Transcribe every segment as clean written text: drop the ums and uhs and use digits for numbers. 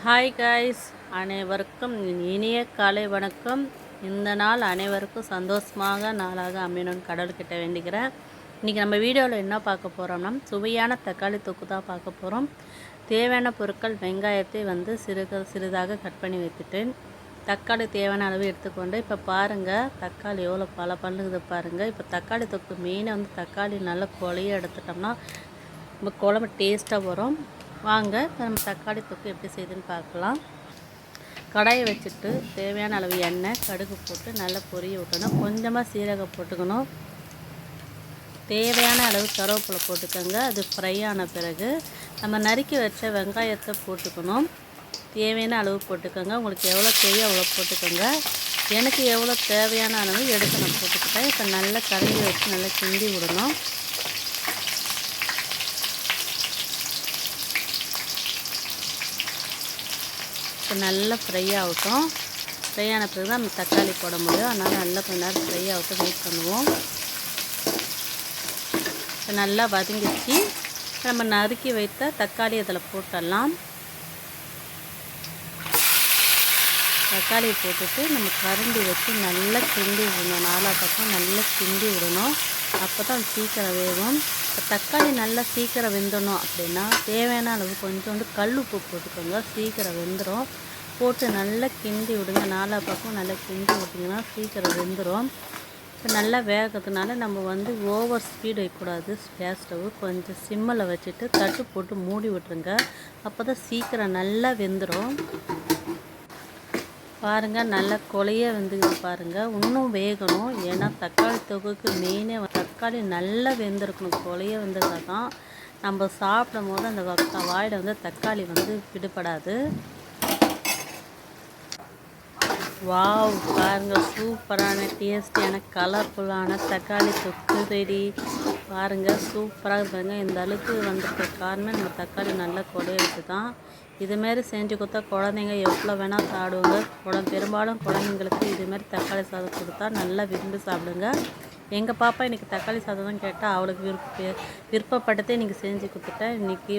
Hi guys, அனைவருக்கும் இனிய காலை வணக்கம். இந்த நாள் அனைவருக்கும் சந்தோஷமாக நாளாக அமையணும்னு கடவுள்கிட்ட வேண்டிக்கிறேன். இன்றைக்கி நம்ம வீடியோவில் என்ன பார்க்க போகிறோம்னா, சுவையான தக்காளி தொக்கு தான் பார்க்க போகிறோம். தேவையான பொருட்கள் வெங்காயத்தை சிறிதாக கட் பண்ணி வைத்துட்டேன். தக்காளி தேவையான அளவு எடுத்துக்கொண்டு இப்போ பாருங்கள் தக்காளி எவ்வளோ பல பண்ணுது பாருங்கள். இப்போ தக்காளி தொக்கு மெயினாக தக்காளி நல்லா கொலையாக எடுத்துட்டோம்னா நம்ம குழம்பு டேஸ்ட்டாக வரும். வாங்க நம்ம தக்காளி தொக்கு எப்படி செய்யுதுன்னு பார்க்கலாம். கடாயை வச்சுட்டு தேவையான அளவு எண்ணெய் கடுகு போட்டு நல்லா பொரிய விட்டணும். கொஞ்சமாக சீரகம் போட்டுக்கணும். தேவையான அளவு கருவேப்பிலை போட்டுக்கோங்க. அது ஃப்ரை ஆன பிறகு நம்ம நறுக்கி வச்ச வெங்காயத்தை போட்டுக்கணும். தேவையான அளவு போட்டுக்கோங்க. உங்களுக்கு எவ்வளோ தேவையோ அவ்வளோ போட்டுக்கோங்க. எனக்கு எவ்வளோ தேவையான அளவு எடுத்து நான் போட்டுக்கிட்டேன். இப்போ நல்லா கரையை வச்சு நல்லா கிண்டி விடணும். இப்போ நல்லா ஃப்ரை ஆகட்டும். ஃப்ரை ஆன பிறகு தான் நம்ம தக்காளி போட முடியும். அதனால் நல்லா கொஞ்ச நேரம் ஃப்ரை ஆகட்டும் வெயிட் பண்ணுவோம். இப்போ நல்லா வதங்கிச்சு. நம்ம நறுக்கி வைத்த தக்காளி அதில் போட்டுடலாம். தக்காளியை போட்டுட்டு நம்ம கரண்டி வச்சு நல்லா கிண்டி விடணும். நாலா பக்கம் நல்லா கிண்டி விடணும். அப்போ தான் சீக்கிரம் வேகும். இப்போ தக்காளி நல்லா சீக்கிரம் வெந்துடணும் அப்படின்னா தேவையான அளவு கொஞ்சோண்டு கல் உப்பு போட்டுக்கோங்க. சீக்கிரம் வெந்துடும். போட்டு நல்லா கிண்டி விடுங்க. நாலா பக்கம் நல்லா கிண்டி விட்டிங்கன்னா சீக்கிரம் வெந்துடும். இப்போ நல்லா வேகிறதுனால நம்ம ஓவர் ஸ்பீடு வைக்கக்கூடாது. கேஸ் ஸ்டவ் கொஞ்சம் சிம்மில் வச்சுட்டு தட்டு போட்டு மூடி விட்டுருங்க. அப்போ தான் சீக்கிரம் நல்லா வெந்துடும். பாருங்கள் நல்லா கொலையே வெந்துக்குது பாருங்கள். இன்னும் வேகணும். ஏன்னா தக்காளி தொகுக்கு மெயினே தக்காளி நல்லா வெந்திருக்கணும். கொலையே வெந்ததாக தான் நம்ம சாப்பிடும் போது அந்த வாயில் தக்காளி பிடிபடாது. வாவ் பாருங்கள், சூப்பரான டேஸ்டியான கலர்ஃபுல்லான தக்காளி தொக்கு ரெடி. பாருங்கள் சூப்பராக இருப்பாங்க. இந்த அளவுக்கு வந்துருக்க காரணம் நம்ம தக்காளி நல்லா கொடைய வச்சு தான். இதுமாரி செஞ்சு கொடுத்தா குழந்தைங்க எவ்வளோ வேணால் சாப்பிடுவாங்க. பெரும்பாலும் குழந்தைங்களுக்கு இதுமாரி தக்காளி சாதம் கொடுத்தா நல்லா விரும்பி சாப்பிடுங்க. எங்கள் பாப்பா இன்றைக்கி தக்காளி சாதம் தான் கேட்டால் அவளுக்கு விருப்பப்பட்டதே இன்றைக்கி செஞ்சு கொடுத்துட்டேன். இன்றைக்கி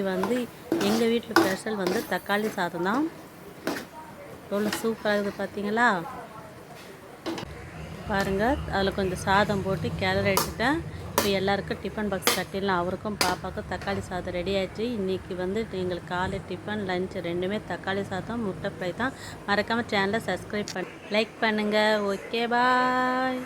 எங்கள் வீட்டில் ஸ்பெஷல் தக்காளி சாதம் தான். எவ்வளோ சூப்பராக இருக்குது பார்த்தீங்களா? பாருங்கள் அதில் கொஞ்சம் சாதம் போட்டு கிளறி எடுத்துட்டேன். இப்போ எல்லாருக்கும் டிஃபன் பாக்ஸ் கட்டிடலாம். அவருக்கும் பாப்பாவுக்கும் தக்காளி சாதம் ரெடி ஆகிடுச்சு. இன்றைக்கி எங்களுக்கு காலை டிஃபன் லஞ்ச் ரெண்டுமே தக்காளி சாதம் முட்டை ஃப்ரை தான். மறக்காமல் சேனலை சப்ஸ்கிரைப் லைக் பண்ணுங்கள். Okay bye.